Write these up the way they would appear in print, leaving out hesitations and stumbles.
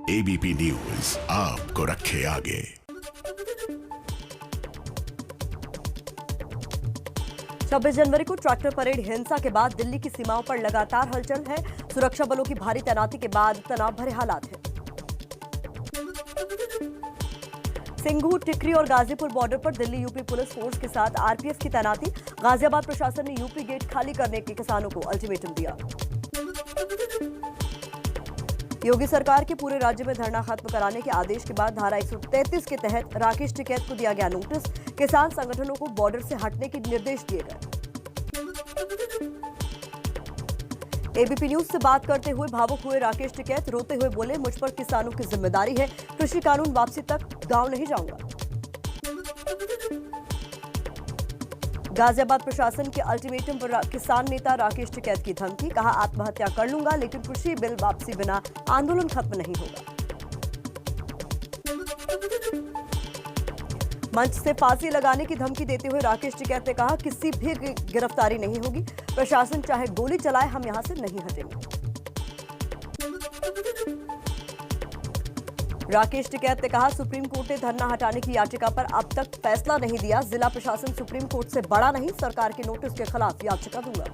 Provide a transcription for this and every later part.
ABP news आपको रखे आगे। 26 जनवरी को ट्रैक्टर परेड हिंसा के बाद दिल्ली की सीमाओं पर लगातार हलचल है। सुरक्षा बलों की भारी तैनाती के बाद तनाव भरे हालात हैं। सिंघू, टिकरी और गाजीपुर बॉर्डर पर दिल्ली यूपी पुलिस फोर्स के साथ आरपीएफ की तैनाती। गाजियाबाद प्रशासन ने यूपी गेट खाली करने के किसानों को अल्टीमेटम दिया। योगी सरकार के पूरे राज्य में धरना खत्म कराने के आदेश के बाद धारा 133 के तहत राकेश टिकैत को दिया गया नोटिस। किसान संगठनों को बॉर्डर से हटने के निर्देश दिए गए। एबीपी न्यूज से बात करते हुए भावुक हुए राकेश टिकैत रोते हुए बोले, मुझ पर किसानों की जिम्मेदारी है, कृषि कानून वापसी तक गांव नहीं जाऊंगा। गाजियाबाद प्रशासन के अल्टीमेटम पर किसान नेता राकेश टिकैत की धमकी, कहा आत्महत्या कर लूंगा लेकिन कृषि बिल वापसी बिना आंदोलन खत्म नहीं होगा। मंच से फांसी लगाने की धमकी देते हुए राकेश टिकैत ने कहा, किसी भी गिरफ्तारी नहीं होगी, प्रशासन चाहे गोली चलाए, हम यहां से नहीं हटेंगे। राकेश टिकैत ने कहा, सुप्रीम कोर्ट ने धरना हटाने की याचिका पर अब तक फैसला नहीं दिया। जिला प्रशासन सुप्रीम कोर्ट से बड़ा नहीं, सरकार के नोटिस के खिलाफ याचिका दूंगा।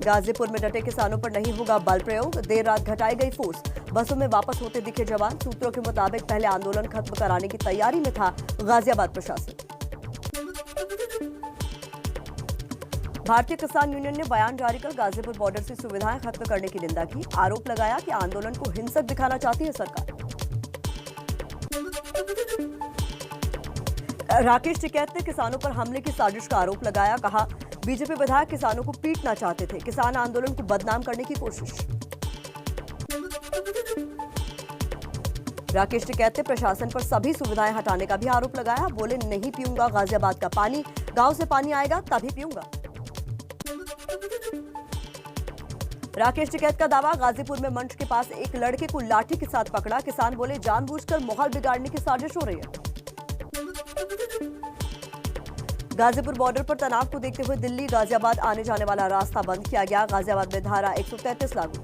गाजीपुर में डटे किसानों पर नहीं होगा बल प्रयोग, देर रात घटाई गई फोर्स। बसों में वापस होते दिखे जवान। सूत्रों के मुताबिक पहले आंदोलन खत्म कराने की तैयारी में था गाजियाबाद प्रशासन। भारतीय किसान यूनियन ने बयान जारी कर गाजीपुर बॉर्डर से सुविधाएं खत्म करने की निंदा की। आरोप लगाया कि आंदोलन को हिंसक दिखाना चाहती है सरकार। राकेश टिकैत ने किसानों पर हमले की साजिश का आरोप लगाया। कहा, बीजेपी विधायक किसानों को पीटना चाहते थे, किसान आंदोलन को बदनाम करने की कोशिश। राकेश टिकैत ने प्रशासन पर सभी सुविधाएं हटाने का भी आरोप लगाया। बोले, नहीं पीऊंगा गाजियाबाद का पानी, गांव से पानी आएगा तभी पीऊंगा। राकेश टिकैत का दावा, गाजीपुर में मंच के पास एक लड़के को लाठी के साथ पकड़ा। किसान बोले, जानबूझकर माहौल बिगाड़ने की साजिश हो रही है। गाजीपुर बॉर्डर पर तनाव को देखते हुए दिल्ली गाजियाबाद आने जाने वाला रास्ता बंद किया गया। गाजियाबाद में धारा 133 लागू।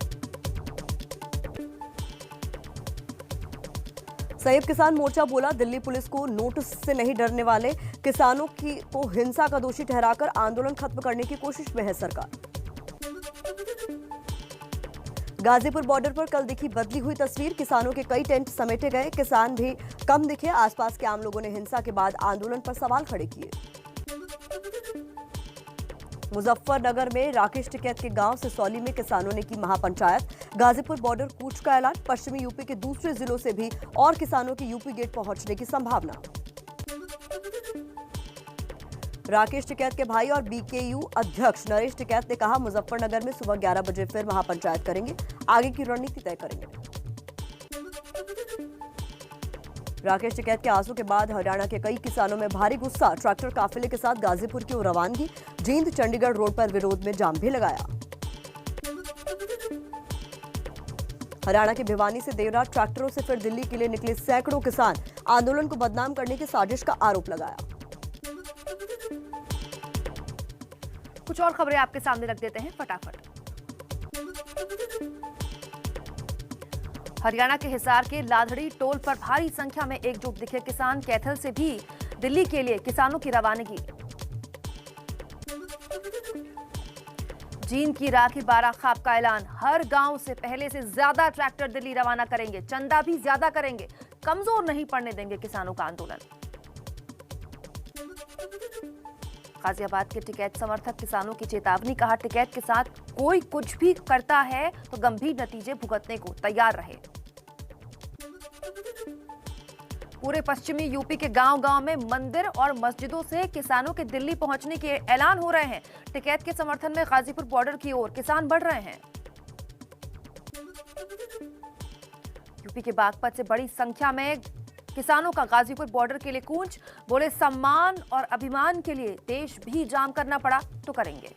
संयुक्त किसान मोर्चा बोला, दिल्ली पुलिस को नोटिस से नहीं डरने वाले, किसानों को हिंसा का दोषी ठहराकर आंदोलन खत्म करने की कोशिश में है सरकार। गाजीपुर बॉर्डर पर कल दिखी बदली हुई तस्वीर, किसानों के कई टेंट समेटे गए, किसान भी कम दिखे। आसपास के आम लोगों ने हिंसा के बाद आंदोलन पर सवाल खड़े किए। मुजफ्फरनगर में राकेश टिकैत के गांव सिसौली में किसानों ने की महापंचायत। गाजीपुर बॉर्डर कूच का ऐलान, पश्चिमी यूपी के दूसरे जिलों से भी और किसानों की यूपी गेट पहुंचने की संभावना। राकेश टिकैत के भाई और बीकेयू अध्यक्ष नरेश टिकैत ने कहा, मुजफ्फरनगर में सुबह 11 बजे फिर महापंचायत करेंगे, आगे की रणनीति तय करेंगे। राकेश टिकैत के आंसू के बाद हरियाणा के कई किसानों में भारी गुस्सा। ट्रैक्टर काफिले के साथ गाजीपुर की ओर रवानगी। जींद चंडीगढ़ रोड पर विरोध में जाम भी लगाया। हरियाणा के भिवानी से देर रात ट्रैक्टरों से फिर दिल्ली के लिए निकले सैकड़ों किसान, आंदोलन को बदनाम करने की साजिश का आरोप लगाया। कुछ और खबरें आपके सामने रख देते हैं फटाफट। हरियाणा के हिसार के लाधड़ी टोल पर भारी संख्या में एकजुट दिखे किसान। कैथल से भी दिल्ली के लिए किसानों की रवानगी। जींद की राखी बारा खाप का ऐलान, हर गांव से पहले से ज्यादा ट्रैक्टर दिल्ली रवाना करेंगे, चंदा भी ज्यादा करेंगे, कमजोर नहीं पड़ने देंगे किसानों का आंदोलन। गाजियाबाद के टिकैत समर्थक किसानों की चेतावनी, कहा टिकैत के साथ कोई कुछ भी करता है तो गंभीर नतीजे भुगतने को तैयार रहे। पूरे पश्चिमी यूपी के गांव-गांव में मंदिर और मस्जिदों से किसानों के दिल्ली पहुंचने के ऐलान हो रहे हैं। टिकैत के समर्थन में गाजीपुर बॉर्डर की ओर किसान बढ़ रहे हैं। यूपी के बागपत से बड़ी संख्या में किसानों का गाजीपुर बॉर्डर के लिए कूच। बोले, सम्मान और अभिमान के लिए देश भी जाम करना पड़ा तो करेंगे।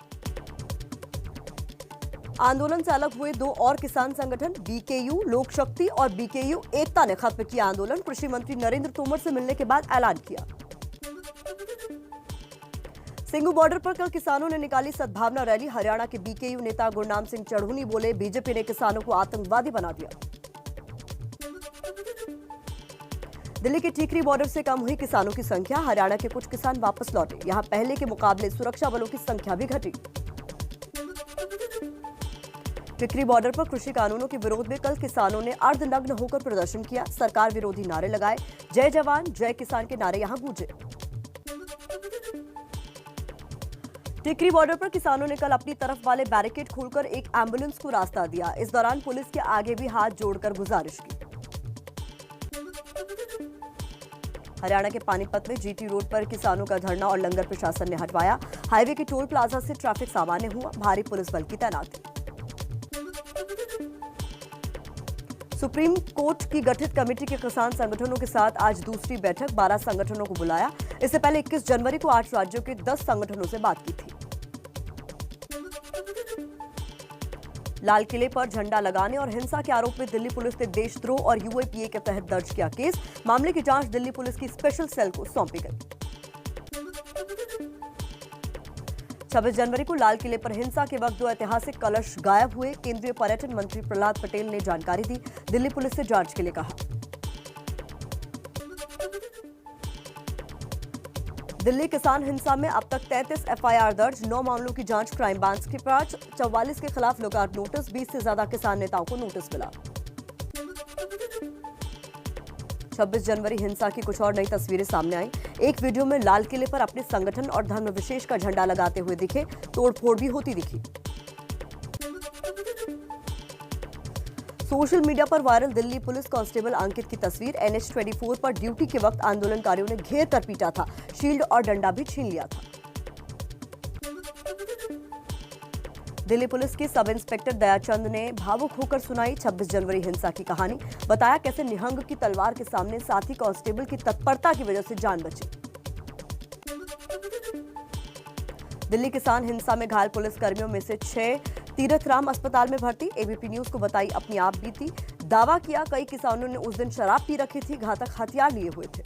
आंदोलन से अलग हुए दो और किसान संगठन, बीकेयू लोक शक्ति और बीकेयू एकता ने खत्म किया आंदोलन। कृषि मंत्री नरेंद्र तोमर से मिलने के बाद ऐलान किया। सिंघू बॉर्डर पर कल किसानों ने निकाली सद्भावना रैली। हरियाणा के बीकेयू नेता गुरनाम सिंह चढ़ूनी बोले, बीजेपी ने किसानों को आतंकवादी बना दिया। दिल्ली के टीकरी बॉर्डर से कम हुई किसानों की संख्या। हरियाणा के कुछ किसान वापस लौटे। यहां पहले के मुकाबले सुरक्षा बलों की संख्या भी घटी। टिकरी बॉर्डर पर कृषि कानूनों के विरोध में कल किसानों ने अर्धनग्न होकर प्रदर्शन किया। सरकार विरोधी नारे लगाए। जय जवान जय किसान के नारे यहां गूंजे। टिकरी बॉर्डर पर किसानों ने कल अपनी तरफ वाले बैरिकेड खोलकर एक एम्बुलेंस को रास्ता दिया। इस दौरान पुलिस के आगे भी हाथ जोड़कर गुजारिश की। हरियाणा के पानीपत में जीटी रोड पर किसानों का धरना और लंगर प्रशासन ने हटवाया। हाईवे के टोल प्लाजा से ट्रैफिक सामान्य हुआ। भारी पुलिस बल की तैनाती। सुप्रीम कोर्ट की गठित कमेटी के किसान संगठनों के साथ आज दूसरी बैठक। 12 संगठनों को बुलाया। इससे पहले 21 जनवरी को 8 राज्यों के 10 संगठनों से बात की थी। लाल किले पर झंडा लगाने और हिंसा के आरोप में दिल्ली पुलिस ने देशद्रोह और यूएपीए के तहत दर्ज किया केस। मामले की जांच दिल्ली पुलिस की स्पेशल सेल को सौंपी गई। 26 जनवरी को लाल किले पर हिंसा के वक्त 2 ऐतिहासिक कलश गायब हुए। केंद्रीय पर्यटन मंत्री प्रहलाद पटेल ने जानकारी दी। दिल्ली पुलिस से जांच के लिए कहा। दिल्ली किसान हिंसा में अब तक 33 एफआईआर दर्ज। 9 मामलों की जांच क्राइम ब्रांच के पास। 44 के खिलाफ लुकआउट नोटिस। 20 से ज्यादा किसान नेताओं को नोटिस मिला। 26 जनवरी हिंसा की कुछ और नई तस्वीरें सामने आई। एक वीडियो में लाल किले पर अपने संगठन और धर्म विशेष का झंडा लगाते हुए दिखे। तोड़फोड़ भी होती दिखी। सोशल मीडिया पर वायरल दिल्ली पुलिस कांस्टेबल अंकित की तस्वीर। NH24 पर ड्यूटी के वक्त आंदोलनकारियों ने घेर कर पीटा था। शील्ड और डंडा भी छीन लिया था। दिल्ली पुलिस के सब इंस्पेक्टर दयाचंद ने भावुक होकर सुनाई 26 जनवरी हिंसा की कहानी। बताया कैसे निहंग की तलवार के सामने साथी कांस्टेबल की तत्परता की वजह से जान बची। दिल्ली किसान हिंसा में घायल पुलिस कर्मियों में से 6 तीरथराम अस्पताल में भर्ती। एबीपी न्यूज को बताई अपनी आप बीती। दावा किया कई किसानों ने उस दिन शराब पी रखी थी, घातक हथियार लिए हुए थे।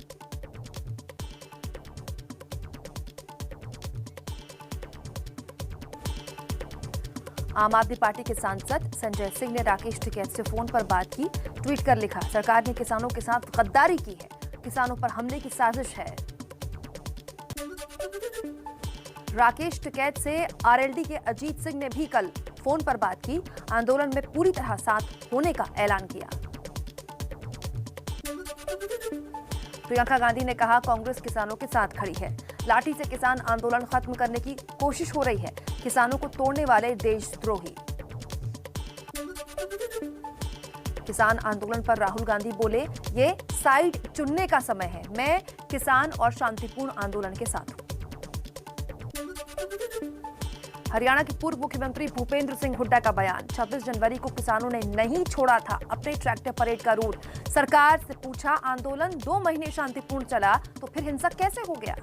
आम आदमी पार्टी के सांसद संजय सिंह ने राकेश टिकैत से फोन पर बात की। ट्वीट कर लिखा, सरकार ने किसानों के साथ गद्दारी की है। किसानों पर हमले की साजिश है। राकेश टिकैत से आरएलडी के अजीत सिंह ने भी कल फोन पर बात की। आंदोलन में पूरी तरह साथ होने का ऐलान किया। प्रियंका गांधी ने कहा, कांग्रेस किसानों के साथ खड़ी है। लाठी से किसान आंदोलन खत्म करने की कोशिश हो रही है। किसानों को तोड़ने वाले देशद्रोही। किसान आंदोलन पर राहुल गांधी बोले, ये साइड चुनने का समय है। मैं किसान और शांतिपूर्ण आंदोलन के साथ हूं। हरियाणा के पूर्व मुख्यमंत्री भूपेंद्र सिंह हुड्डा का बयान, 26 जनवरी को किसानों ने नहीं छोड़ा था अपने ट्रैक्टर परेड का रूट। सरकार से पूछा, आंदोलन 2 महीने शांतिपूर्ण चला तो फिर हिंसा कैसे हो गया?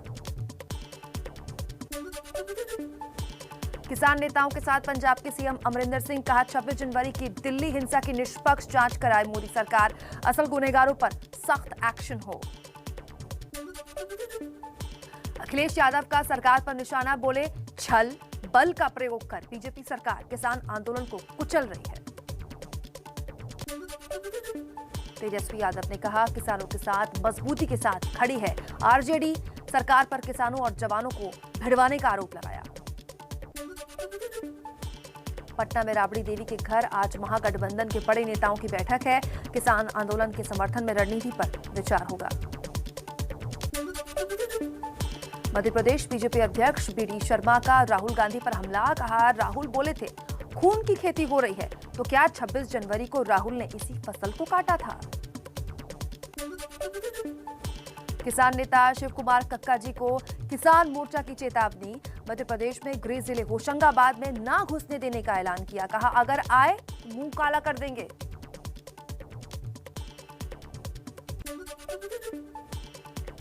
किसान नेताओं के साथ पंजाब के सीएम अमरिंदर सिंह, कहा 26 जनवरी की दिल्ली हिंसा की निष्पक्ष जांच कराए मोदी सरकार। असल गुनहगारों पर सख्त एक्शन हो। अखिलेश यादव का सरकार पर निशाना, बोले छल बल का प्रयोग कर बीजेपी सरकार किसान आंदोलन को कुचल रही है। तेजस्वी यादव ने कहा, किसानों के साथ मजबूती के साथ खड़ी है आरजेडी। सरकार पर किसानों और जवानों को भिड़वाने का आरोप लगाया। पटना में राबड़ी देवी के घर आज महागठबंधन के बड़े नेताओं की बैठक है। किसान आंदोलन के समर्थन में रणनीति पर विचार होगा। मध्य प्रदेश बीजेपी अध्यक्ष बीडी शर्मा का राहुल गांधी पर हमला, कहा राहुल बोले थे खून की खेती हो रही है, तो क्या 26 जनवरी को राहुल ने इसी फसल को काटा था? किसान नेता शिव कुमार कक्का जी को किसान मोर्चा की चेतावनी। मध्य प्रदेश में गृह जिले होशंगाबाद में ना घुसने देने का ऐलान किया। कहा अगर आए मुंह काला कर देंगे।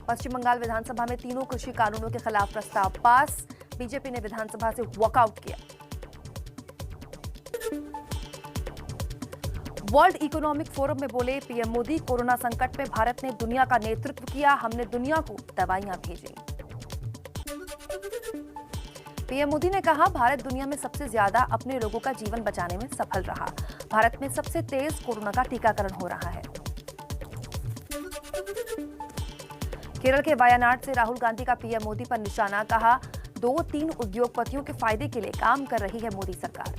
पश्चिम बंगाल विधानसभा में तीनों कृषि कानूनों के खिलाफ प्रस्ताव पास। बीजेपी ने विधानसभा से वॉकआउट किया। वर्ल्ड इकोनॉमिक फोरम में बोले पीएम मोदी, कोरोना संकट में भारत ने दुनिया का नेतृत्व किया। हमने दुनिया को दवाइयां भेजी। पीएम मोदी ने कहा, भारत दुनिया में सबसे ज्यादा अपने लोगों का जीवन बचाने में सफल रहा। भारत में सबसे तेज कोरोना का टीकाकरण हो रहा है। केरल के वायनाड से राहुल गांधी का पीएम मोदी पर निशाना, कहा 2-3 उद्योगपतियों के फायदे के लिए काम कर रही है मोदी सरकार।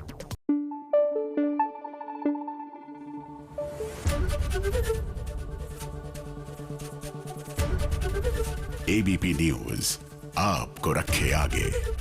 एबीपी न्यूज आपको रखे आगे।